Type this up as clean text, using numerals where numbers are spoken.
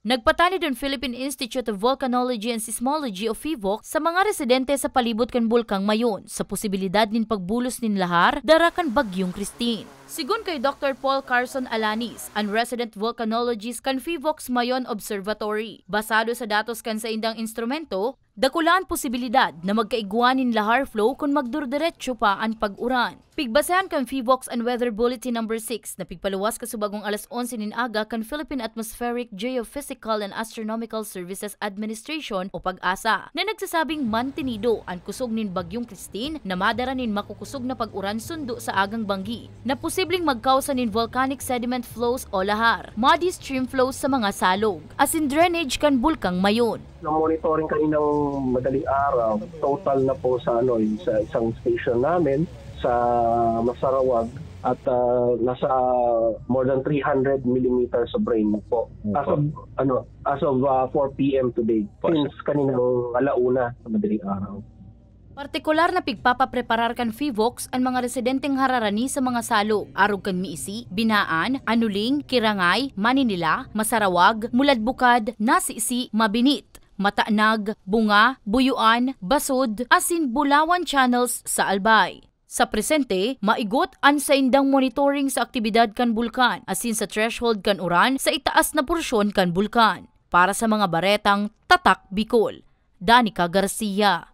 Nagpatanid ang Philippine Institute of Volcanology and Seismology o PHIVOC sa mga residente sa palibot kan bulkang Mayon sa posibilidad nin pagbulos nin lahar dara kan bagyong Christine. Sigun kay Dr. Paul Carson Alanis, ang resident volcanologist kan PHIVOC's Mayon Observatory, basado sa datos kan sa indang instrumento, dakulaan posibilidad na magkaiguanin lahar flow kung magdurdiretso pa ang pag-uran. Pigbasehan kan PHIVOC's and Weather Bulletin No. 6 na pigpaluwas kasubagong alas 11 nin aga kan Philippine Atmospheric, Geophysical and Astronomical Services Administration o PAGASA na nagsasabing mantinido ang kusog nin bagyong Christine na madara nin makukusog na pag-uran sundo sa agang banggi na posibleng magkausa nin volcanic sediment flows o lahar, muddy stream flows sa mga salog, as in drainage kan bulkang Mayon. Na-monitoring kaninang madaling araw, total na po sa sa isang station namin sa Masarawag at nasa more than 300 millimeters of rain po. As of 4 p.m. today, since kaninang alauna sa madaling araw. Partikular na pigpapapreparar kan PHIVOC's ang mga residenteng hararani sa mga salog, arog kan Miisi, Binaan, Anuling, Kirangay, Maninila, Masarawag, Muladbukad, Nasisi, Mabinit, Mataanag, Bunga, Buyuan, Basod, asin Bulawan channels sa Albay. Sa presente, maigot ang sa indang monitoring sa aktibidad kan bulkan, asin sa threshold kan uran sa itaas na porsyon kan bulkan. Para sa mga baretang Tatak Bicol, Danica Garcia.